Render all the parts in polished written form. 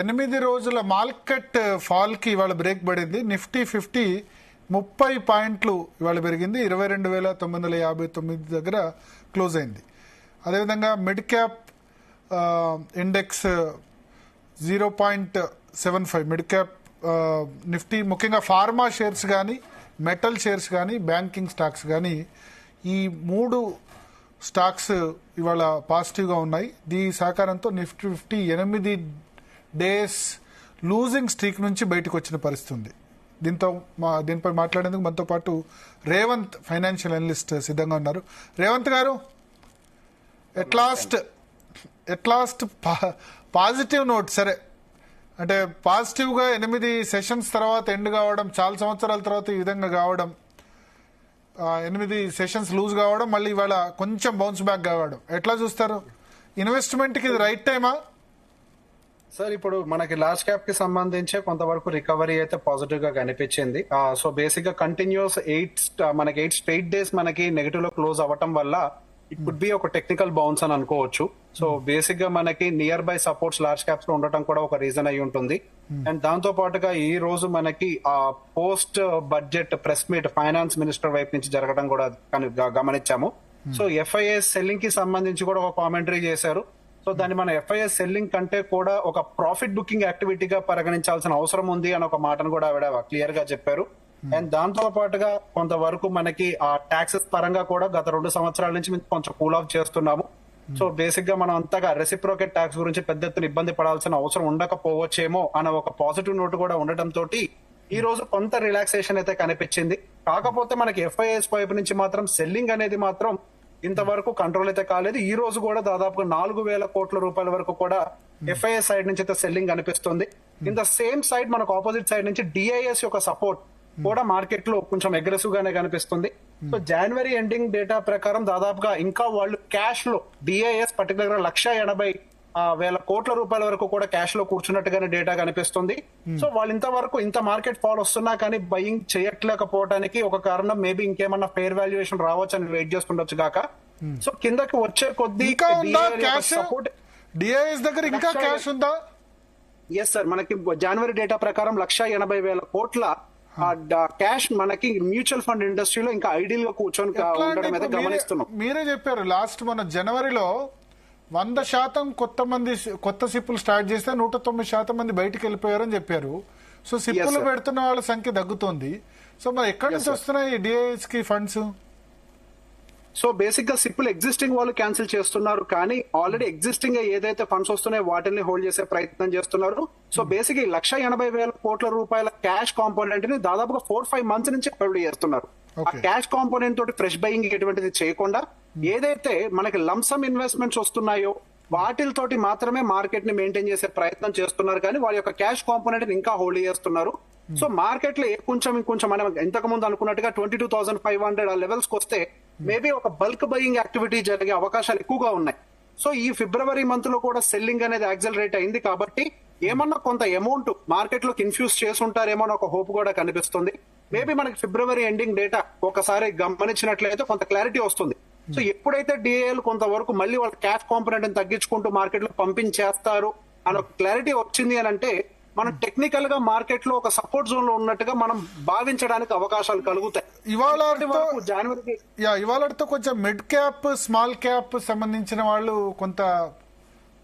8 రోజుల market fall కి ఇవాళ బ్రేక్ పడింది. నిఫ్టీ 50 30 పాయింట్లు ఇవాళ పెరిగింది. 22,959 దగ్గర క్లోజ్ అయింది. అదేవిధంగా mid cap index 0.75 mid cap Nifty ముఖ్యంగా ఫార్మా షేర్స్ కానీ మెటల్ షేర్స్ కానీ బ్యాంకింగ్ స్టాక్స్ కానీ ఈ మూడు స్టాక్స్ ఇవాళ పాజిటివ్గా ఉన్నాయి. దీని సహకారంతో నిఫ్టీ 50 8 డేస్ లూజింగ్ స్ట్రీక్ నుంచి బయటకు వచ్చిన పరిస్థితి ఉంది. దీనిపై మాట్లాడేందుకు మనతో పాటు రేవంత్ ఫైనాన్షియల్ అనలిస్ట్ సిద్ధంగా ఉన్నారు. రేవంత్ గారు, ఎట్ లాస్ట్ పాజిటివ్ నోట్, సరే అంటే పాజిటివ్గా 8 సెషన్స్ తర్వాత ఎండ్ కావడం, చాలా సంవత్సరాల తర్వాత ఈ విధంగా కావడం, 8 సెషన్స్ లూజ్ కావడం, మళ్ళీ ఇవాళ కొంచెం బౌన్స్ బ్యాక్ కావడం ఎట్లా చూస్తారు? ఇన్వెస్ట్మెంట్కి ఇది రైట్ టైమా? సార్, ఇప్పుడు మనకి లార్జ్ క్యాప్ కి సంబంధించి కొంతవరకు రికవరీ అయితే పాజిటివ్ గా కనిపించింది. సో బేసిక్ గా కంటిన్యూస్ 8 స్ట్రైట్ డేస్ మనకి నెగటివ్ లో క్లోజ్ అవ్వటం వల్ల ఇట్ కుడ్ బి ఒక టెక్నికల్ బౌన్స్ అని అనుకోవచ్చు. సో బేసిక్ గా మనకి near by supports large caps లో ఉండటం కూడా ఒక రీజన్ అయి ఉంటుంది. అండ్ దాంతో పాటుగా ఈ రోజు మనకి post budget press meet finance minister వైపు నుంచి జరగడం కూడా గమనించాము. సో ఎఫ్ఐఎస్ సెల్లింగ్ కి సంబంధించి కూడా ఒక కామెంటరీ చేశారు. సో దాన్ని మన ఎఫ్ఐఎస్ సెల్లింగ్ కంటే కూడా ఒక ప్రాఫిట్ బుకింగ్ యాక్టివిటీగా పరిగణించాల్సిన అవసరం ఉంది అని ఒక మాటను కూడా ఆవిడ క్లియర్ గా చెప్పారు. అండ్ దాంతో పాటుగా కొంతవరకు మనకి ఆ ట్యాక్సెస్ పరంగా కూడా గత 2 సంవత్సరాల నుంచి కొంచెం కూల్ ఆఫ్ చేస్తున్నాము. సో బేసిక్ గా మనం అంతగా రెసిప్రోకేట్ ట్యాక్స్ గురించి పెద్ద ఎత్తున ఇబ్బంది పడాల్సిన అవసరం ఉండకపోవచ్చేమో అన్న ఒక పాజిటివ్ నోట్ కూడా ఉండటం తోటి ఈ రోజు కొంత రిలాక్సేషన్ అయితే కనిపించింది. కాకపోతే మనకి ఎఫ్ఐఎస్ వైపు నుంచి మాత్రం సెల్లింగ్ అనేది మాత్రం ఇంతవరకు కంట్రోల్ అయితే కాలేదు. ఈ రోజు కూడా దాదాపుగా 4,000 కోట్ల రూపాయల వరకు కూడా ఎఫ్ఐఎస్ సైడ్ నుంచి అయితే సెల్లింగ్ కనిపిస్తుంది. ఇన్ ద సేమ్ సైడ్ మనకు ఆపోజిట్ సైడ్ నుంచి డిఐఎస్ యొక్క సపోర్ట్ కూడా మార్కెట్ లో కొంచెం అగ్రెసివ్ గానే కనిపిస్తుంది. సో జనవరి ఎండింగ్ డేటా ప్రకారం దాదాపుగా ఇంకా వాళ్ళు క్యాష్ లో డిఐఎస్ పర్టికులర్ గా 1,80,000 కోట్ల రూపాయల వరకు కూడా క్యాష్ లో కూర్చున్నట్టుగానే డేటా కనిపిస్తుంది. సో వాళ్ళు ఇంతవరకు ఇంత మార్కెట్ ఫాల్ వస్తున్నా కానీ బయింగ్ చేయట్లేకపోవడానికి ఒక కారణం మేబీ ఇంకేమన్నా ఫెయిర్ వాల్యుయేషన్ రావచ్చు అని వెయిట్ చేస్తుండొచ్చు కాక. సో కిందకి వచ్చే కొద్ది సపోర్ట్ డిఐఎస్ దగ్గర ఇంకా క్యాష్ ఉందా? ఎస్ సార్, మనకి జనవరి డేటా ప్రకారం 1,80,000 కోట్ల క్యాష్ మనకి మ్యూచువల్ ఫండ్ ఇండస్ట్రీలో ఇంకా ఐడియల్ గా కూర్చొని ఉండడం అయితే గమనిస్తున్నాం. మీరే చెప్పారు లాస్ట్ మన జనవరిలో 100% కొత్త సిప్పులు స్టార్ట్ చేస్తే 109% మంది బయటకు వెళ్ళిపోయారని చెప్పారు. సో సిప్పులు పెడుతున్న వాళ్ళ సంఖ్య తగ్గుతోంది. సో మరి ఎక్కడి నుంచి వస్తున్నాయి డిఐఎస్ కి ఫండ్స్? సో బేసిక్ గా సిప్పులు ఎగ్జిస్టింగ్ వాళ్ళు క్యాన్సిల్ చేస్తున్నారు, కానీ ఆల్రెడీ ఎగ్జిస్టింగ్ గా ఏదైతే ఫండ్స్ వస్తున్నాయో వాటిని హోల్డ్ చేసే ప్రయత్నం చేస్తున్నారు. సో బేసిక్ 1,80,000 కోట్ల రూపాయల క్యాష్ కాంపోనెంట్ ని దాదాపుగా 4-5 మంత్స్ నుంచి హోల్డ్ చేస్తున్నారు. ఆ క్యాష్ కాంపోనెంట్ తోటి ఫ్రెష్ బయింగ్ ఎటువంటిది చేయకుండా ఏదైతే మనకి లంసమ్ ఇన్వెస్ట్మెంట్స్ వస్తున్నాయో వాటితోటి మాత్రమే మార్కెట్ ని మెయింటైన్ చేసే ప్రయత్నం చేస్తున్నారు, కానీ వాళ్ళ యొక్క క్యాష్ కాంపోనెంట్ ఇంకా హోల్డ్ చేస్తున్నారు. సో మార్కెట్ లో ఇంకొంచెం మనం ఇంతకు ముందు అనుకున్నట్టుగా 22,500 ఆ లెవెల్స్ కి వస్తే మేబీ ఒక బల్క్ బయింగ్ యాక్టివిటీ జరిగే అవకాశాలు ఎక్కువగా ఉన్నాయి. సో ఈ ఫిబ్రవరి మంత్ లో కూడా సెల్లింగ్ అనేది యాక్సలరేట్ అయింది కాబట్టి ఏమన్నా కొంత అమౌంట్ మార్కెట్ లోకి ఇన్ఫ్యూజ్ చేసి ఉంటారేమో అని ఒక హోప్ కూడా కనిపిస్తుంది. మేబీ మనకి ఫిబ్రవరి ఎండింగ్ డేటా ఒకసారి గమనించినట్లయితే కొంత క్లారిటీ వస్తుంది. సో ఎప్పుడైతే డిఏలు కొంతవరకు మళ్ళీ వాళ్ళ క్యాష్ కాంపోనెంట్ తగ్గించుకుంటూ మార్కెట్ లో పంపించేస్తారు అని ఒక క్లారిటీ వచ్చింది అని అంటే మనం టెక్నికల్ గా మార్కెట్ లో ఒక సపోర్ట్ జోన్ లో ఉన్నట్టుగా మనం భావించడానికి అవకాశాలు కలుగుతాయి. ఇవాళతో కొంచెం మిడ్ క్యాప్ స్మాల్ క్యాప్ సంబంధించిన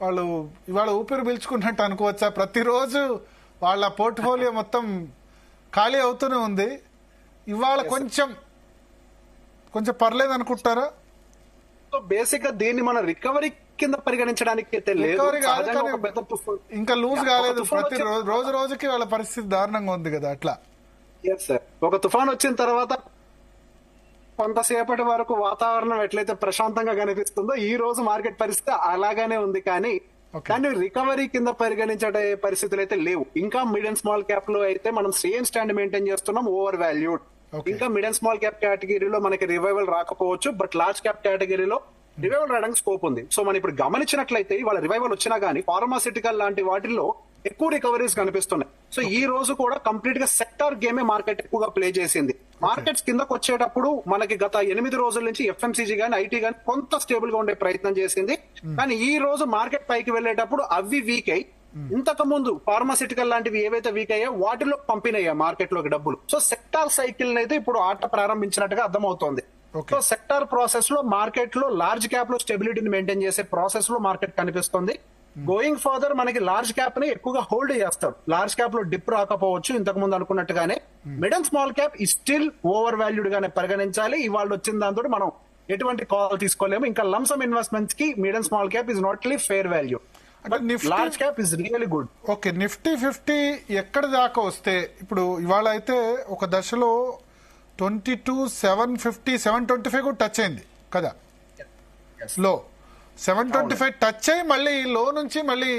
వాళ్ళు ఇవాళ ఊపిరి పీల్చుకున్నట్టు అనుకోవచ్చా? ప్రతిరోజు వాళ్ళ పోర్ట్ఫోలియో మొత్తం ఖాళీ అవుతూనే ఉంది. ఇవాళ కొంచెం పర్లేదు అనుకుంటారా? సో బేసిక్ గా దీన్ని మన రికవరీ కింద పరిగణించడానికి ఇంకా లూజ్ కాలేదు. ప్రతి రోజుకి వాళ్ళ పరిస్థితి దారుణంగా ఉంది కదా. అట్లా ఒక తుఫాన్ వచ్చిన తర్వాత కొంతసేపటి వరకు వాతావరణం ఎట్లయితే ప్రశాంతంగా కనిపిస్తుందో ఈ రోజు మార్కెట్ పరిస్థితి అలాగానే ఉంది, కానీ దాన్ని రికవరీ కింద పరిగణించే పరిస్థితులు అయితే లేవు. ఇంకా మిడ్ అండ్ స్మాల్ క్యాప్ లో అయితే మనం సేమ్ స్టాండ్ మెయింటైన్ చేస్తున్నాం, ఓవర్ వాల్యూడ్. ఇంకా మిడ్ అండ్ స్మాల్ క్యాప్ కేటగిరీలో మనకి రివైవల్ రాకపోవచ్చు, బట్ లార్జ్ క్యాప్ కేటగిరీలో రివైవల్ రావడానికి స్కోప్ ఉంది. సో మనం ఇప్పుడు గమనించినట్లయితే వాళ్ళ రివైవల్ వచ్చినా గానీ ఫార్మాసిటికల్ లాంటి వాటిల్లో ఎక్కువ రికవరీస్ కనిపిస్తున్నాయి. సో ఈ రోజు కూడా కంప్లీట్ గా సెక్టార్ గేమే మార్కెట్ ఎక్కువగా ప్లే చేసింది. మార్కెట్స్ కిందకు వచ్చేటప్పుడు మనకి గత 8 రోజుల నుంచి ఎఫ్ఎంసీజీ గానీ ఐటీ గానీ కొంత స్టేబుల్ గా ఉండే ప్రయత్నం చేసింది, కానీ ఈ రోజు మార్కెట్ పైకి వెళ్లేటప్పుడు అవి వీక్ అయి ఇంతకు ముందు ఫార్మాసిటికల్ లాంటివి ఏవైతే వీక్ అయ్యాయో వాటిలో పంపినయ్యా మార్కెట్ లోకి డబ్బులు. సో సెక్టార్ సైకిల్ అయితే ఇప్పుడు ఆట ప్రారంభించినట్టుగా అర్థమవుతోంది. సో సెక్టార్ ప్రాసెస్ లో మార్కెట్ లో లార్జ్ క్యాప్ లో స్టెబిలిటీని మెయింటైన్ చేసే ప్రాసెస్ లో మార్కెట్ కనిపిస్తుంది. గోయింగ్ ఫర్దర్ మనకి లార్జ్ క్యాప్ ని ఎక్కువగా హోల్డ్ చేస్తారు. లార్జ్ క్యాప్ లో డిప్ రాకపోవచ్చు ఇంతకు ముందు అనుకున్నట్టుగానే. మిడ్ అండ్ స్మాల్ క్యాప్ ఈ స్టిల్ ఓవర్ వాల్యూడ్ గానే పరిగణించాలి. ఇవాళ వచ్చిన దాంతో మనం ఎటువంటి కాల్ తీసుకోలేము. ఇంకా లంసమ్ ఇన్వెస్ట్మెంట్స్ కి mid and small cap is not లీ fair value. Large cap is really good. Okay, Nifty 50 ఎక్కడి దాకా వస్తే ఇప్పుడు ఇవాళ అయితే ఒక దశలో 22,750 725 కూడా టచ్ అయింది కదా లో. 725 టచ్ అయ్యి మళ్ళీ లో నుంచి మళ్ళీ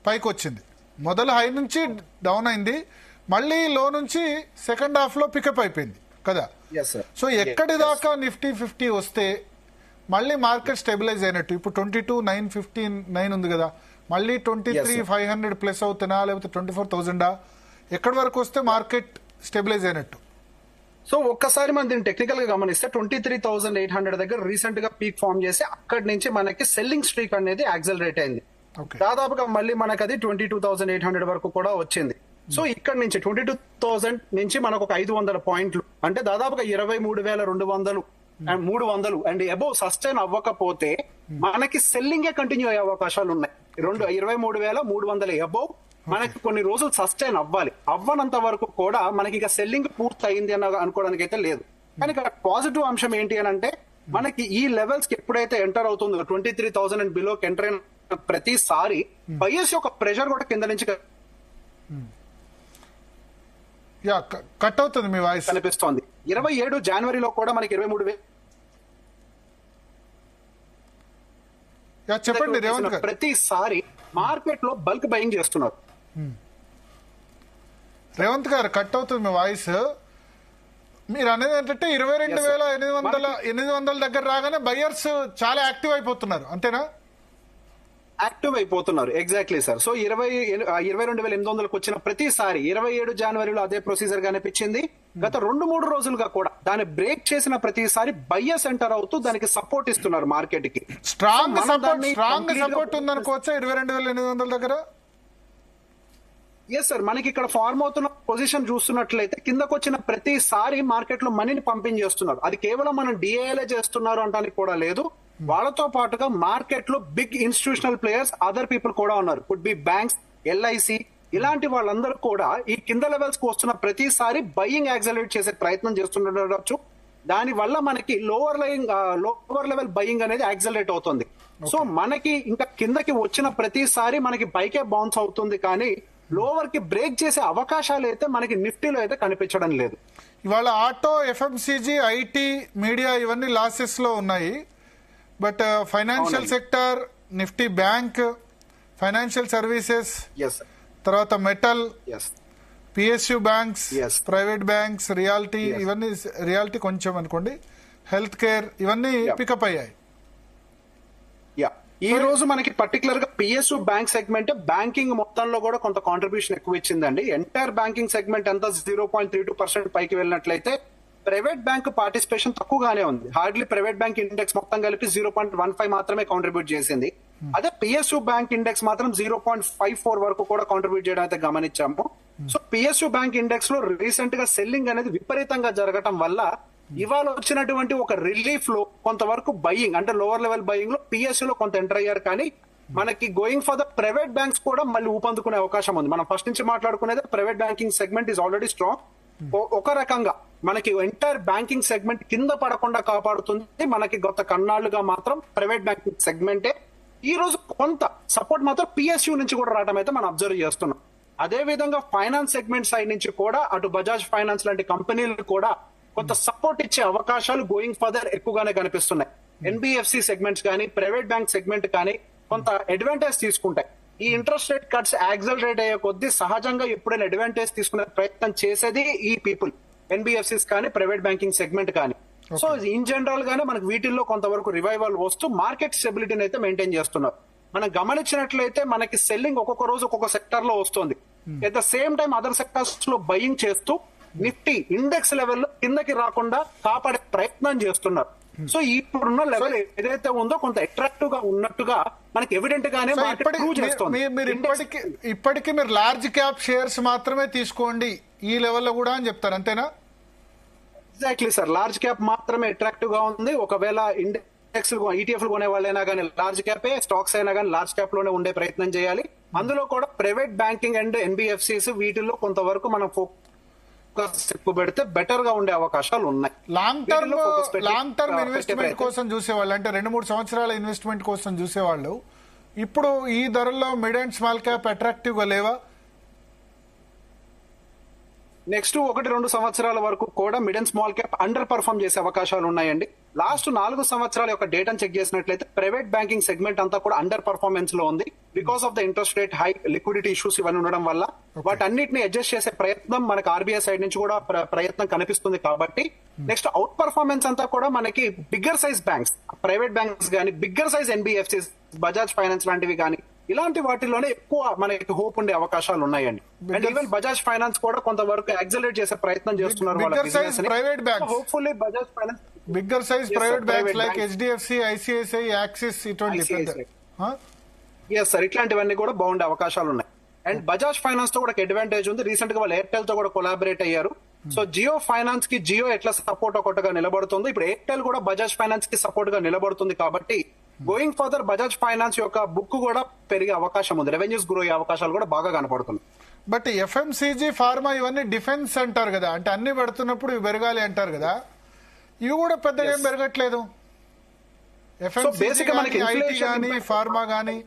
పైకి వచ్చింది. మొదలు హై నుంచి డౌన్ అయింది, మళ్ళీ లో నుంచి సెకండ్ హాఫ్ లో పికప్ అయిపోయింది కదా. సో ఎక్కడి దాకా నిఫ్టీ 50 వస్తే మళ్ళీ మార్కెట్ స్టెబిలైజ్ అయినట్టు? ఇప్పుడు 22,959 ఉంది కదా, మళ్ళీ 23,500 ప్లస్ అవుతున్నా లేకపోతే 24,000 ఎక్కడి వరకు వస్తే మార్కెట్ స్టెబిలైజ్ అయినట్టు? సో ఒక్కసారి మనం దీన్ని టెక్నికల్ గా గమనిస్తే 23,800 దగ్గర రీసెంట్ గా పీక్ ఫామ్ చేసి అక్కడి నుంచి మనకి సెల్లింగ్ స్ట్రీక్ అనేది యాక్సలరేట్ అయింది. దాదాపుగా మళ్ళీ మనకి అది 22,800 వరకు కూడా వచ్చింది. సో ఇక్కడ నుంచి 22,000 నుంచి మనకు ఒక 500 పాయింట్లు అంటే దాదాపుగా 23,200 అండ్ 300 అండ్ అబౌవ్ సస్టైన్ అవ్వకపోతే మనకి సెల్లింగే కంటిన్యూ అయ్యే అవకాశాలు ఉన్నాయి. 23,300 అబౌవ్ మనకి కొన్ని రోజులు సస్టైన్ అవ్వాలి. అవ్వనంత వరకు కూడా మనకి ఇక సెల్లింగ్ పూర్తి అయింది అని అనుకోవడానికి అయితే లేదు. కానీ ఇక్కడ పాజిటివ్ అంశం ఏంటి అని అంటే మనకి ఈ లెవెల్స్ కి ఎప్పుడైతే ఎంటర్ అవుతుందో 23,000 అండ్ బిలోకి ఎంటర్ అయిన ప్రతిసారి బయర్స్ యొక్క ప్రెషర్ కూడా కింద నుంచి కట్ అవుతుంది మీ వాయిస్ కనిపిస్తోంది. 27 జనవరిలో కూడా మనకి 23,000 చెప్పండి రేవంత్ గారు. ప్రతిసారి మార్కెట్ లో బల్క్ బయింగ్ చేస్తున్నారు. రేవంత్ గారు కట్ అవుతుంది మీ వాయిస్. మీరు అనేది ఏంటంటే 22,800 దగ్గర రాగానే బయర్స్ చాలా యాక్టివ్ అయిపోతున్నారు, అంతేనా? యాక్టివ్ అయిపోతున్నారు, ఎగ్జాక్ట్లీ సార్. సో 22,800కి వచ్చిన ప్రతిసారి 27 జనవరిలో అదే ప్రొసీజర్ గా అనిపించింది. గత 2-3 రోజులుగా కూడా దాన్ని బ్రేక్ చేసిన ప్రతిసారి బయ్యర్స్ ఎంటర్ అవుతూ దానికి సపోర్ట్ ఇస్తున్నారు మార్కెట్ కి. స్ట్రాంగ్ సపోర్ట్ ఉందనుకోవచ్చా 22,800 దగ్గర? ఎస్ సార్, మనకి ఇక్కడ ఫార్మ్ అవుతున్న పొజిషన్ చూస్తున్నట్లయితే కిందకు వచ్చిన ప్రతిసారి మార్కెట్ లో మనీని పంపించేస్తున్నారు. అది కేవలం మనం డిఐఎల్ఏ చేస్తున్నారు అంటానికి కూడా లేదు. వాళ్ళతో పాటుగా మార్కెట్ లో big institutional players other people కూడా ఉన్నారు. కుడ్ బి బ్యాంక్స్, ఎల్ఐసి, ఇలాంటి వాళ్ళందరూ కూడా ఈ కింద లెవెల్స్ కు వస్తున్న ప్రతిసారి బయింగ్ యాక్సలరేట్ చేసే ప్రయత్నం చేస్తుండొచ్చు. దాని వల్ల మనకి లోవర్ లెవెల్ బయింగ్ అనేది యాక్సలరేట్ అవుతుంది. సో మనకి ఇంకా కిందకి వచ్చిన ప్రతిసారి మనకి పైకే బౌన్స్ అవుతుంది, కానీ లోవర్ కి బ్రేక్ చేసే అవకాశాలు అయితే మనకి నిఫ్టీలో అయితే కనిపించడం లేదు. ఇవాళ ఆటో, ఎఫ్ఎంసీజీ, ఐటీ, మీడియా ఇవన్నీ లాసెస్ లో ఉన్నాయి. But financial sector, Nifty bank, financial services, తర్వాత metal, PSU banks, private banks, realty, ఇవన్నీ రియాలిటీ కొంచెం అనుకోండి, హెల్త్ కేర్ ఇవన్నీ పికప్ అయ్యాయి. ఈ రోజు మనకి పర్టికులర్ గా పిఎస్యు బ్యాంక్ సెగ్మెంట్ బ్యాంకింగ్ మొత్తంలో కూడా కొంత కాంట్రిబ్యూషన్ ఎక్కువ ఇచ్చిందండి. ఎంటైర్ బ్యాంకింగ్ సెగ్మెంట్ అంతా 0.32% పైకి వెళ్ళినట్లయితే ప్రైవేట్ బ్యాంక్ పార్టిసిపేషన్ తక్కువగానే ఉంది. హార్డ్లీ ప్రైవేట్ బ్యాంక్ ఇండెక్స్ మొత్తం కలిపి 0.15 మాత్రమే కాంట్రిబ్యూట్ చేసింది. అదే పిఎస్యు బ్యాంక్ ఇండెక్స్ మాత్రం 0.54 వరకు కూడా కాంట్రిబ్యూట్ చేయడం అయితే గమనించాము. సో పిఎస్యు బ్యాంక్ ఇండెక్స్ లో రీసెంట్ గా సెల్లింగ్ అనేది విపరీతంగా జరగటం వల్ల ఇవాళ వచ్చినటువంటి ఒక రిలీఫ్ లో కొంతవరకు బయింగ్ అంటే లోవర్ లెవెల్ బయింగ్ లో పిఎస్యు లో కొంత ఎంటర్ అయ్యారు. కానీ మనకి going for the private banks కూడా మళ్ళీ ఊపందుకునే అవకాశం ఉంది. మనం ఫస్ట్ నుంచి మాట్లాడుకునేది private banking segment is already strong. ఒక రకంగా మనకి ఎంటైర్ బ్యాంకింగ్ సెగ్మెంట్ కింద పడకుండా కాపాడుతుంది. మనకి గత కన్నాళ్లుగా మాత్రం ప్రైవేట్ బ్యాంకింగ్ సెగ్మెంటే. ఈ రోజు కొంత సపోర్ట్ మాత్రం పిఎస్యు నుంచి కూడా రావడం అయితే మనం అబ్జర్వ్ చేస్తున్నాం. అదే విధంగా ఫైనాన్స్ సెగ్మెంట్ సైడ్ నుంచి కూడా అటు బజాజ్ ఫైనాన్స్ లాంటి కంపెనీలు కూడా కొంత సపోర్ట్ ఇచ్చే అవకాశాలు గోయింగ్ ఫర్దర్ ఎక్కువగానే కనిపిస్తున్నాయి. ఎన్బిఎఫ్సి సెగ్మెంట్స్ కానీ ప్రైవేట్ బ్యాంక్ సెగ్మెంట్ కానీ కొంత అడ్వాంటేజ్ తీసుకుంటాయి. ఈ ఇంట్రెస్ట్ రేట్ కట్స్ యాక్సలరేట్ అయ్యే కొద్దీ సహజంగా ఎప్పుడైనా అడ్వాంటేజ్ తీసుకునే ప్రయత్నం చేసేది ఈ పీపుల్, ఎన్బిఎఫ్సిస్ కానీ ప్రైవేట్ బ్యాంకింగ్ సెగ్మెంట్ కానీ. సో ఇన్ జనరల్ గానే మనకు వీటిల్లో కొంతవరకు రివైవల్ వస్తూ మార్కెట్ స్టెబిలిటీని అయితే మెయింటైన్ చేస్తున్నారు. మనం గమనించినట్లయితే మనకి సెల్లింగ్ ఒక్కొక్క రోజు ఒక్కొక్క సెక్టర్ లో వస్తుంది. At the same time other sectors లో బయింగ్ చేస్తూ నిఫ్టీ ఇండెక్స్ లెవెల్లో కిందకి రాకుండా కాపాడే ప్రయత్నం చేస్తున్నారు. సో ఇప్పుడున్న లెవెల్ ఏదైతే ఉందో కొంత అట్రాక్టివ్ గా ఉన్నట్టుగా మనకి ఎవిడెంట్ గానే సో మార్కెట్ ప్రూవ్ చేస్తోంది. మీరు ఇప్పటికీ మీరు లార్జ్ క్యాప్ షేర్స్ మాత్రమే తీసుకోండి ఈ లెవెల్లో కూడా అని చెప్తారు, అంతేనా? ఎగ్జాక్ట్లీ సార్, లార్జ్ క్యాప్ మాత్రమే అట్రాక్టివ్ గా ఉంది. ఒకవేళ ఇండెక్స్ ఈటీఎఫ్ కొనే వాళ్ళైనా కానీ లార్జ్ క్యాపే, స్టాక్స్ అయినా కానీ లార్జ్ క్యాప్ లోనే ఉండే ప్రయత్నం చేయాలి. అందులో కూడా ప్రైవేట్ బ్యాంకింగ్ అండ్ ఎన్బిఎఫ్సిస్ వీటిల్లో కొంతవరకు మనం ఫోకస్ ఎక్కువ పెడితే బెటర్ గా ఉండే అవకాశాలు ఉన్నాయి. లాంగ్ టర్మ్ ఇన్వెస్ట్మెంట్ కోసం చూసేవాళ్ళు, అంటే 2-3 సంవత్సరాల ఇన్వెస్ట్మెంట్ కోసం చూసేవాళ్ళు ఇప్పుడు ఈ ధరల్లో mid and small cap attractive గా లేవా? నెక్స్ట్ 1-2 సంవత్సరాల వరకు కూడా mid and small cap under perform చేసే అవకాశాలు ఉన్నాయండి. లాస్ట్ 4 సంవత్సరాల యొక్క డేటాను చెక్ చేసినట్లయితే ప్రైవేట్ బ్యాంకింగ్ సెగ్మెంట్ అంతా కూడా అండర్ పర్ఫార్మెన్స్ లో ఉంది. Because of the interest rate high, liquidity issues ఇవన్నీ ఉండడం వల్ల వాటన్నిటిని అడ్జస్ట్ చేసే ప్రయత్నం మనకి ఆర్బీఐ సైడ్ నుంచి కూడా ప్రయత్నం కనిపిస్తుంది. కాబట్టి నెక్స్ట్ అవుట్ పర్ఫార్మెన్స్ అంతా కూడా మనకి bigger size banks, private banks కానీ bigger size NBFCs, Bajaj finance లాంటివి కానీ ఇలాంటి వాటిలోనే ఎక్కువ మనకి హోప్ ఉండే అవకాశాలు ఉన్నాయండి. అండ్ ఈవెన్ బజాజ్ ఫైనాన్స్ కూడా కొంతవరకు యాక్సిలరేట్ చేసే ప్రయత్నం చేస్తున్నారు. Hopefully Bajaj finance bigger size private banks like HDFC, ICICI, axis ఇటువంటి ఎస్ సార్, ఇట్లాంటివన్నీ కూడా బాగుండే అవకాశాలు ఉన్నాయి. అండ్ బజాజ్ ఫైనాన్స్ తో కూడా అడ్వాంటేజ్ ఉంది. రీసెంట్ గా వాళ్ళు ఎయిర్టెల్ తో కూడా కొలాబరేట్ అయ్యారు. సో జియో ఫైనాన్స్ కి జియో ఎట్లా సపోర్ట్ ఒకటిగా నిలబడుతుంది, ఇప్పుడు ఎయిర్టెల్ కూడా బజాజ్ ఫైనాన్స్ కి సపోర్ట్ గా నిలబడుతుంది. కాబట్టి గోయింగ్ ఫర్దర్ బజాజ్ ఫైనాన్స్ యొక్క బుక్ కూడా పెరిగే అవకాశం ఉంది, రెవెన్యూస్ గ్రో అయ్యే అవకాశాలు కూడా బాగా కనపడుతుంది. బట్ ఎఫ్ఎంసీజీ, ఫార్మా ఇవన్నీ డిఫెన్స్ అంటారు కదా, అంటే అన్ని పెడుతున్నప్పుడు ఇవి పెరగాలి అంటారు కదా, ఇవి కూడా పెద్దగా ఏం పెరగట్లేదు. ఎఫ్ఎంసీజీ కానీ, ఐటీ కానీ, ఫార్మా కానీ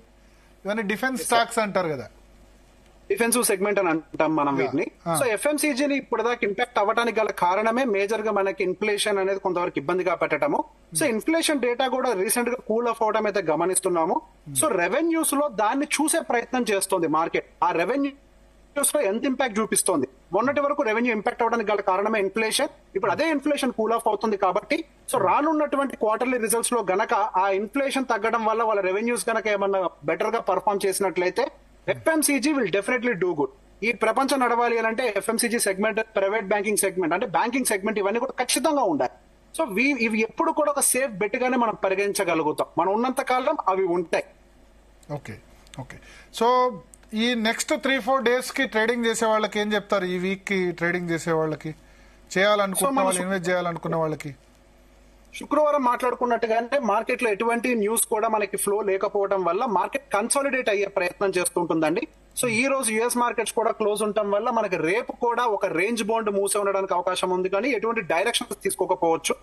ఇవన్నీ డిఫెన్స్ స్టాక్స్ అంటారు కదా, డిఫెన్సివ్ సెగ్మెంట్ అని అంటాం మనం వీటిని. సో ఎఫ్ఎంసీజీని ఇప్పుడు దాకా ఇంపాక్ట్ అవ్వడానికి గల కారణమే మేజర్ గా మనకి ఇన్ఫ్లేషన్ అనేది కొంతవరకు ఇబ్బందిగా పెట్టడము. సో ఇన్ఫ్లేషన్ డేటా కూడా రీసెంట్ గా కూల్ ఆఫ్ అవడం అయితే గమనిస్తున్నాము. సో రెవెన్యూస్ లో దాన్ని చూసే ప్రయత్నం చేస్తుంది మార్కెట్. ఆ రెవెన్యూస్ లో ఎంత ఇంపాక్ట్ చూపిస్తోంది, మొన్నటి వరకు రెవెన్యూ ఇంపాక్ట్ అవ్వడానికి గల కారణమే ఇన్ఫ్లేషన్. ఇప్పుడు అదే ఇన్ఫ్లేషన్ కూల్ ఆఫ్ అవుతుంది. కాబట్టి సో రానున్నటువంటి క్వార్టర్లీ రిజల్ట్స్ లో గనక ఆ ఇన్ఫ్లేషన్ తగ్గడం వల్ల వాళ్ళ రెవెన్యూస్ గనక ఏమన్నా బెటర్ గా పర్ఫార్మ్ చేసినట్లయితే FMCG will definitely do good. ఈ ప్రపంచం నడవాలి అని అంటే FMCG segment, private banking segment, అంటే బ్యాంకింగ్ సెగ్మెంట్ ఇవన్నీ కూడా ఖచ్చితంగా ఉండాలి. సో ఇవి ఎప్పుడు కూడా ఒక సేఫ్ బెట్ గానే మనం పరిగణించగలుగుతాం. మనం ఉన్నంత కాలం అవి ఉంటాయి. Okay okay. సో ఈ నెక్స్ట్ 3-4 డేస్ కి ట్రేడింగ్ చేసే వాళ్ళకి ఏం చెప్తారు? ఈ వీక్ కి ట్రేడింగ్ చేసే వాళ్ళకి, చేయాలనుకున్న వాళ్ళు, ఇన్వెస్ట్ చేయాలనుకున్న వాళ్ళకి? శుక్రవారం మాట్లాడుకున్నట్టుగానే మార్కెట్ లో ఎటువంటి న్యూస్ కూడా మనకి ఫ్లో లేకపోవడం వల్ల మార్కెట్ కన్సాలిడేట్ అయ్యే ప్రయత్నం చేస్తుంటుందండి. సో ఈ రోజు యుఎస్ మార్కెట్స్ కూడా క్లోజ్ ఉండటం వల్ల మనకి రేపు కూడా ఒక రేంజ్ బౌండ్ మూసే ఉండడానికి అవకాశం ఉంది, కానీ ఎటువంటి డైరెక్షన్స్ తీసుకోకపోవచ్చు.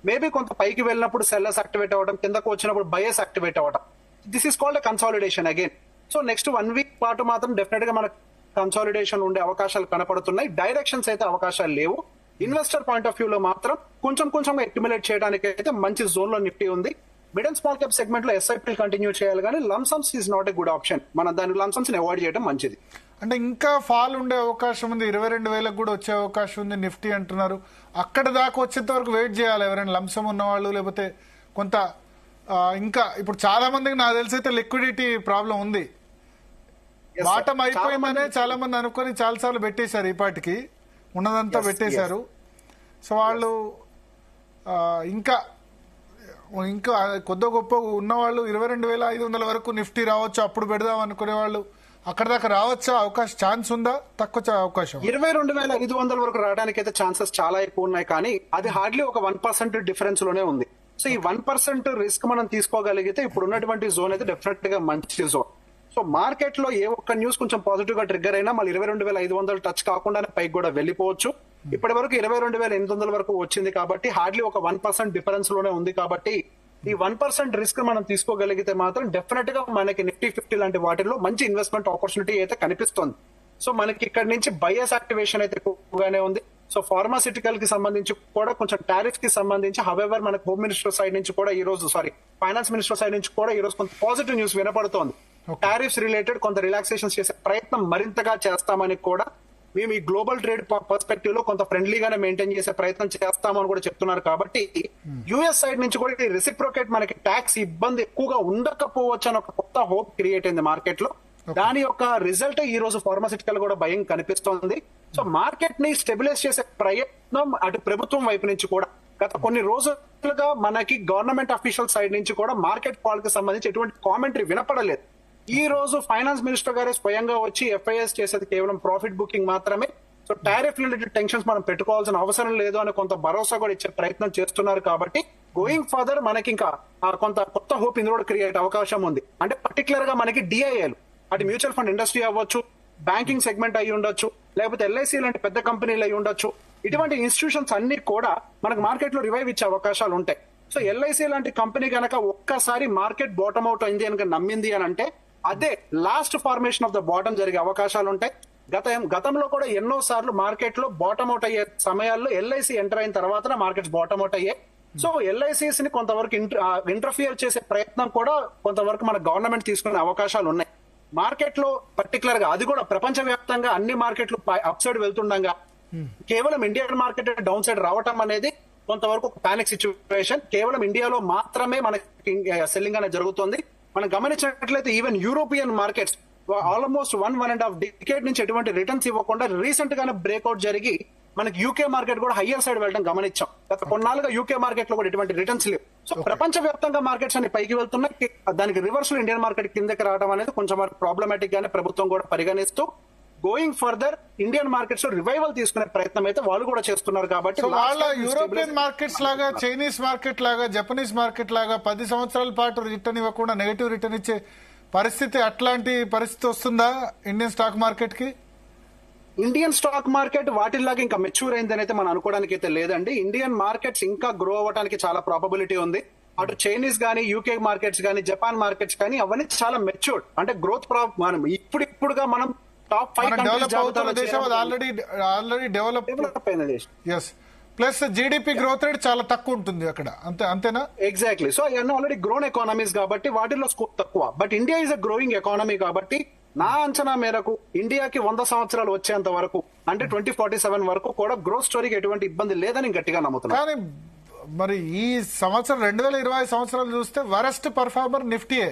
మేబీ కొంత పైకి వెళ్ళినప్పుడు సెల్లర్స్ యాక్టివేట్ అవ్వడం, కిందకు వచ్చినప్పుడు బయర్స్ యాక్టివేట్ అవ్వడం. This is called consolidation again. So next 1 week పాటు మాత్రం డెఫినెట్ గా మనకు కన్సాలిడేషన్ ఉండే అవకాశాలు కనపడుతున్నాయి. డైరెక్షన్స్ అయితే అవకాశాలు లేవు. ఇన్వెస్టర్ పాయింట్ ఆఫ్ వ్యూ లో మాత్రం కొంచెం అక్యుములేట్ చేయడానికి అయితే మంచి జోన్ లో నిఫ్టీ ఉంది. Mid and small cap segment లో ఎస్ఐపీ కంటిన్యూ చేయాలి, కానీ lump sums is not a good option. మనం దాని లంసమ్స్ అవాయిడ్ చేయడం మంచిది. అంటే ఇంకా ఫాల్ ఉండే అవకాశం ఉంది, 22,000 కూడా వచ్చే అవకాశం ఉంది నిఫ్టీ అంటున్నారు. అక్కడ దాకా వచ్చేంత వరకు వెయిట్ చేయాలి ఎవరైనా లంసం ఉన్నవాళ్ళు, లేకపోతే కొంత ఇంకా ఇప్పుడు చాలా మందికి నాకు తెలిసి అయితే లిక్విడిటీ ప్రాబ్లం ఉంది. బాటం అయిపోయిందనే చాలా మంది అనుకుని చాలా సార్లు పెట్టేశారు, ఈ పాటికి ఉన్నదంతా పెట్టేశారు. సో వాళ్ళు ఇంకా కొద్ది గొప్ప ఉన్నవాళ్ళు 22,500 వరకు నిఫ్టీ రావచ్చు, అప్పుడు పెడదాం అనుకునే వాళ్ళు అక్కడ దాకా రావచ్చా? అవకాశం, ఛాన్స్ ఉందా? తక్కువ అవకాశం. 22,500 వరకు రావడానికి అయితే ఛాన్సెస్ చాలా ఎక్కువ ఉన్నాయి, కానీ అది హార్డ్లీ ఒక 1% డిఫరెన్స్ లోనే ఉంది. సో ఈ 1% రిస్క్ మనం తీసుకోగలిగితే ఇప్పుడు ఉన్నటువంటి జోన్ అయితే డెఫినెట్ గా మంచి జోన్. సో మార్కెట్ లో ఏ ఒక్క న్యూస్ కొంచెం పాజిటివ్ గా ట్రిగ్గర్ అయినా మళ్ళీ 22,500 టచ్ కాకుండానే పైకి కూడా వెళ్ళిపోవచ్చు. ఇప్పటి వరకు 22,800 వరకు వచ్చింది, కాబట్టి హార్డ్లీ ఒక 1% డిఫరెన్స్ లోనే ఉంది. కాబట్టి ఈ 1% రిస్క్ మనం తీసుకోగలిగితే మాత్రం డెఫినెట్ గా మనకి నిఫ్టీ 50 లాంటి వాటిల్లో మంచి ఇన్వెస్ట్మెంట్ ఆపర్చునిటీ అయితే కనిపిస్తుంది. సో మనకి ఇక్కడ నుంచి బయస్ యాక్టివేషన్ అయితే ఎక్కువగానే ఉంది. సో ఫార్మాసిటికల్ కి సంబంధించి కూడా కొంచెం టారిఫ్ కి సంబంధించి హవెవర్ మనకి హోమ్ మినిస్టర్ సైడ్ నుంచి కూడా ఈ రోజు ఫైనాన్స్ మినిస్టర్ సైడ్ నుంచి కూడా ఈ రోజు కొంత పాజిటివ్ న్యూస్ వినపడుతోంది. టారిఫ్స్ రిలేటెడ్ కొంత రిలాక్సేషన్ చేసే ప్రయత్నం మరింతగా చేస్తామని కూడా మేము ఈ గ్లోబల్ ట్రేడ్ పర్స్పెక్టివ్ లో కొంత ఫ్రెండ్లీగానే మెయింటైన్ చేసే ప్రయత్నం చేస్తామని కూడా చెప్తున్నారు. కాబట్టి యుఎస్ సైడ్ నుంచి కూడా రెసిప్రోకేట్ మనకి ట్యాక్స్ ఇబ్బంది ఎక్కువగా ఉండకపోవచ్చు అని ఒక కొత్త హోప్ క్రియేట్ అయింది మార్కెట్ లో. దాని యొక్క రిజల్ట్ ఈ రోజు ఫార్మాసిటికల్ కూడా భయం కనిపిస్తోంది. సో మార్కెట్ ని స్టెబిలైజ్ చేసే ప్రయత్నం అటు ప్రభుత్వం వైపు నుంచి కూడా, గత కొన్ని రోజులుగా మనకి గవర్నమెంట్ అఫీషియల్ సైడ్ నుంచి కూడా మార్కెట్ కాల్ కి సంబంధించి ఎటువంటి కామెంటరీ వినపడలేదు. ఈ రోజు ఫైనాన్స్ మినిస్టర్ గారే స్వయంగా వచ్చి ఎఫ్ఐఎస్ చేసేది కేవలం ప్రాఫిట్ బుకింగ్ మాత్రమే. సో టారిఫ్ రిలేటెడ్ టెన్షన్స్ మనం పెట్టుకోవాల్సిన అవసరం లేదు అని కొంత భరోసా కూడా ఇచ్చే ప్రయత్నం చేస్తున్నారు. కాబట్టి గోయింగ్ ఫర్దర్ మనకి ఇంకా కొంత కొత్త హోప్ ఇందులో క్రియేట్ అవకాశం ఉంది. అంటే పర్టికులర్ గా మనకి డిఐఏలు, అటు మ్యూచువల్ ఫండ్ ఇండస్ట్రీ అవ్వచ్చు, బ్యాంకింగ్ సెగ్మెంట్ అయి ఉండొచ్చు, లేకపోతే ఎల్ఐసి లాంటి పెద్ద కంపెనీలు అయి ఉండొచ్చు. ఇటువంటి ఇన్స్టిట్యూషన్స్ అన్ని కూడా మనకు మార్కెట్ లో రివైవ్ ఇచ్చే అవకాశాలు ఉంటాయి. సో ఎల్ఐసి లాంటి కంపెనీ కనుక ఒక్కసారి మార్కెట్ బాటమ్ అవుట్ అయింది కనుక నమ్మింది అని అంటే అదే last formation of the bottom జరిగే అవకాశాలు ఉంటాయి. గతంలో కూడా ఎన్నో సార్లు మార్కెట్ లో బాటమ్ అవుట్ అయ్యే సమయాల్లో ఎల్ఐసి ఎంటర్ అయిన తర్వాత మార్కెట్స్ బాటమ్ అవుట్ అయ్యాయి. సో ఎల్ఐసిస్ ని కొంతవరకు ఇంటర్ఫియర్ చేసే ప్రయత్నం కూడా కొంతవరకు మన గవర్నమెంట్ తీసుకునే అవకాశాలు ఉన్నాయి. మార్కెట్ లో పర్టికులర్ గా అది కూడా ప్రపంచవ్యాప్తంగా అన్ని మార్కెట్లు అప్ సైడ్ వెళ్తుండగా కేవలం ఇండియన్ మార్కెట్ డౌన్ సైడ్ రావటం అనేది కొంతవరకు ఒక పానిక్ సిచ్యువేషన్. కేవలం ఇండియాలో మాత్రమే మనకి సెల్లింగ్ అనేది జరుగుతుంది. మనం గమనించినట్లయితే even European markets almost 1.5 decade నుంచి ఎటువంటి రిటర్న్స్ ఇవ్వకుండా రీసెంట్ గానే బ్రేక్అవుట్ జరిగి మనకి యూకే మార్కెట్ కూడా హయ్యర్ సైడ్ వెళ్ళడం గమనించాం. గత కొన్నాళ్ళుగా యూకే మార్కెట్ లో కూడా ఎటువంటి రిటర్న్స్ లేవు. సో ప్రపంచ వ్యాప్తంగా మార్కెట్స్ అన్ని పైకి వెళ్తున్నాయి. దానికి రివర్స్ ఇండియన్ మార్కెట్ కిందకి రావడం అనేది కొంచెం ప్రాబ్లమాటిక్ గానే ప్రభుత్వం కూడా పరిగణిస్తూ గోయింగ్ ఫర్దర్ ఇండియన్ మార్కెట్స్ లో రివైవల్ తీసుకునే ప్రయత్నం అయితే వాళ్ళు కూడా చేస్తున్నారు. కాబట్టి వాళ్ళ యూరోపియన్ మార్కెట్స్ లాగా, చైనీస్ మార్కెట్ లాగా, జపనీస్ మార్కెట్ లాగా 10 సంవత్సరాల పాటు రిటర్న్ ఇవ్వకుండా నెగటివ్ రిటర్న్ ఇచ్చే పరిస్థితి, అట్లాంటి పరిస్థితి వస్తుందా ఇండియన్ స్టాక్ మార్కెట్ కి? ఇండియన్ స్టాక్ మార్కెట్ వాటిల్లాగా ఇంకా మెచ్యూర్ అయిందని అయితే మనం అనుకోవడానికి అయితే లేదండి. ఇండియన్ మార్కెట్స్ ఇంకా గ్రో అవ్వడానికి చాలా ప్రాబబిలిటీ ఉంది. అటు చైనీస్ గానీ, యూకే మార్కెట్స్ గానీ, జపాన్ మార్కెట్స్ కానీ అవన్నీ చాలా మెచ్యూర్డ్. అంటే గ్రోత్ మనం ఇప్పుడుగా మనం టాప్ 5 డెవలప్ అవుతున్న దేశం, అది ఆల్రెడీ డెవలప్ అయిన దేశం. Yes, plus GDP growth rate చాలా తక్కువ ఉంటుంది అక్కడ, అంతేనా? ఎగ్జాక్ట్లీ. సో ఇవన్నీ ఆల్రెడీ గ్రోన్ ఎకానమీస్ కాబట్టి వాటిలో స్కోప్ తక్కువ. But India is a growing economy కాబట్టి నా అంచనా మేరకు ఇండియాకి 100 సంవత్సరాలు వచ్చేంత వరకు అంటే 2047 వరకు కూడా గ్రోత్ స్టోరీకి ఎటువంటి ఇబ్బంది లేదని గట్టిగా నమ్ముతున్నాను. కానీ మరి ఈ సంవత్సరం 2020 సంవత్సరాలు చూస్తే వరస్ట్ పర్ఫార్మర్ నిఫ్టీయే.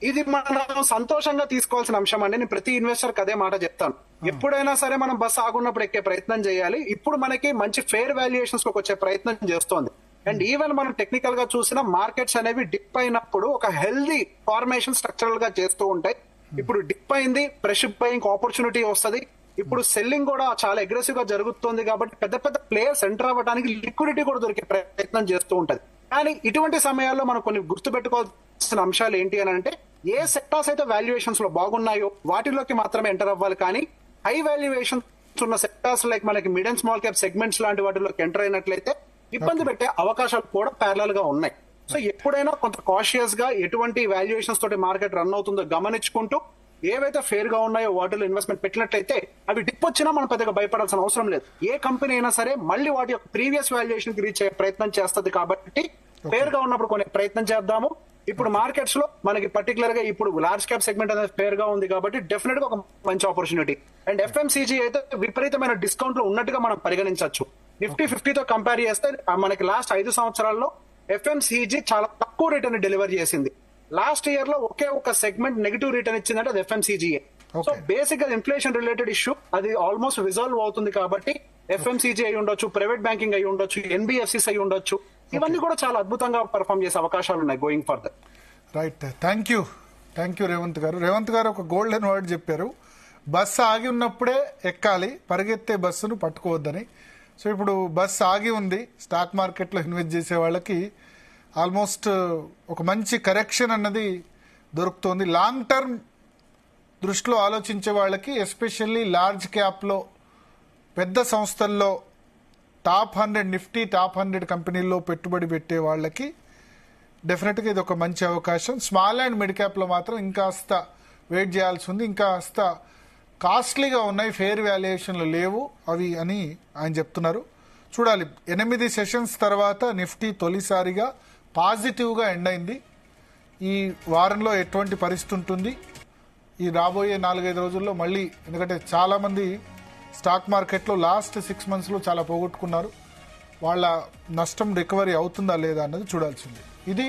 ఇది మనం సంతోషంగా తీసుకోవాల్సిన అంశం అండి. నేను ప్రతి ఇన్వెస్టర్ కి అదే మాట చెప్తాను. ఎప్పుడైనా సరే మనం బస్ ఆగున్నప్పుడు ఎక్కే ప్రయత్నం చేయాలి. ఇప్పుడు మనకి మంచి ఫెయిర్ వాల్యుయేషన్స్ లోకి వచ్చే ప్రయత్నం చేస్తోంది. అండ్ ఈవెన్ మనం టెక్నికల్ గా చూసిన మార్కెట్స్ అనేవి డిప్ అయినప్పుడు ఒక హెల్దీ ఫార్మేషన్ స్ట్రక్చరల్ గా చేస్తూ ఉంటాయి. ఇప్పుడు డిప్ అయింది, ఫ్రెష్ బయింగ్ ఆపర్చునిటీ వస్తుంది. ఇప్పుడు సెల్లింగ్ కూడా చాలా అగ్రెసివ్ గా జరుగుతుంది కాబట్టి పెద్ద పెద్ద ప్లేయర్స్ ఎంటర్ అవ్వడానికి లిక్విడిటీ కూడా దొరికే ప్రయత్నం చేస్తూ ఉంటది. కానీ ఇటువంటి సమయాల్లో మనం కొన్ని గుర్తుపెట్టుకోవాల్సిన అంశాలు ఏంటి అని అంటే, ఏ సెక్టార్స్ అయితే వాల్యుయేషన్స్ లో బాగున్నాయో వాటిలోకి మాత్రమే ఎంటర్ అవ్వాలి. కానీ హై వాల్యుయేషన్స్ ఉన్న సెక్టార్స్ లైక్ మనకి mid and small cap segments లాంటి వాటిలోకి ఎంటర్ అయినట్లయితే ఇబ్బంది పెట్టే అవకాశాలు కూడా ప్యారలల్ గా ఉన్నాయి. సో ఎప్పుడైనా కొంత కాషియస్ గా ఎటువంటి వాల్యుయేషన్స్ తోటి మార్కెట్ రన్ అవుతుందో గమనించుకుంటూ ఏవైతే ఫేర్ గా ఉన్నాయో వాటిలో ఇన్వెస్ట్మెంట్ పెట్టినట్లయితే అవి డిప్ వచ్చినా మనం పెద్దగా భయపడాల్సిన అవసరం లేదు. ఏ కంపెనీ అయినా సరే మళ్ళీ వాటి యొక్క ప్రీవియస్ వాల్యుయేషన్ కి రీచ్ అయ్యే ప్రయత్నం చేస్తుంది. కాబట్టి ఫేర్ గా ఉన్నప్పుడు కొనే ప్రయత్నం చేద్దాము. ఇప్పుడు మార్కెట్స్ లో మనకి పర్టికులర్ గా ఇప్పుడు లార్జ్ క్యాప్ సెగ్మెంట్ అనేది ఫేర్ గా ఉంది కాబట్టి డెఫినెట్ గా ఒక మంచి ఆపర్చునిటీ. అండ్ ఎఫ్ఎంసీజీ అయితే విపరీతమైన డిస్కౌంట్ లో ఉన్నట్టుగా మనం పరిగణించవచ్చు. నిఫ్టీ 50 తో కంపేర్ చేస్తే మనకి లాస్ట్ 5 సంవత్సరాల్లో ఎఫ్ఎంసీజీ చాలా తక్కువ రిటర్న్ డెలివర్ చేసింది. లాస్ట్ ఇయర్ లో ఒకే ఒక సెగ్మెంట్ నెగిటివ్ రిటర్న్ ఇచ్చిందంటే అది ఎఫ్ఎంసీజీఏ. సో బేసిక్ గా ఇన్ఫ్లేషన్ రిలేటెడ్ ఇష్యూ అది ఆల్మోస్ట్ రిజాల్వ్ అవుతుంది. కాబట్టి ఎఫ్ఎంసీజీ అయి ఉండొచ్చు, ప్రైవేట్ బ్యాంకింగ్ అయి ఉండొచ్చు, ఎన్బిఎఫ్సిస్ అయి ఉండొచ్చు, ఇవన్నీ కూడా చాలా అద్భుతంగా పర్ఫామ్ చేసే అవకాశాలు ఉన్నాయి going further. Right, thank you Revanth గారు. రేవంత్ గారు ఒక గోల్డెన్ వర్డ్ చెప్పారు, బస్సు ఆగి ఉన్నప్పుడే ఎక్కాలి, పరిగెత్తే బస్సును పట్టుకోవద్దని. సో ఇప్పుడు బస్సు ఆగి ఉంది, స్టాక్ మార్కెట్లో ఇన్వెస్ట్ చేసే వాళ్ళకి ఆల్మోస్ట్ ఒక మంచి కరెక్షన్ అన్నది దొరుకుతోంది. లాంగ్ టర్మ్ దృష్టిలో ఆలోచించే వాళ్ళకి, ఎస్పెషల్లీ లార్జ్ క్యాప్లో పెద్ద సంస్థల్లో టాప్ 100 నిఫ్టీ టాప్ 100 కంపెనీల్లో పెట్టుబడి పెట్టే వాళ్ళకి డెఫినెట్గా ఇది ఒక మంచి అవకాశం. స్మాల్ అండ్ మిడ్ క్యాప్లో మాత్రం ఇంకాస్త వెయిట్ చేయాల్సి ఉంది, ఇంకాస్త కాస్ట్లీగా ఉన్నాయి, ఫెయిర్ వాల్యుయేషన్లు లేవు అవి అని ఆయన చెప్తున్నారు. చూడాలి, 8 సెషన్స్ తర్వాత నిఫ్టీ తొలిసారిగా పాజిటివ్గా ఎండ్ అయింది. ఈ వారంలో ఎటువంటి పరిస్థితి ఉంటుంది, ఈ రాబోయే 4-5 రోజుల్లో మళ్ళీ, ఎందుకంటే చాలామంది స్టాక్ మార్కెట్లో లాస్ట్ 6 మంత్స్లో చాలా పోగొట్టుకున్నారు, వాళ్ళ నష్టం రికవరీ అవుతుందా లేదా అన్నది చూడాల్సింది. ఇది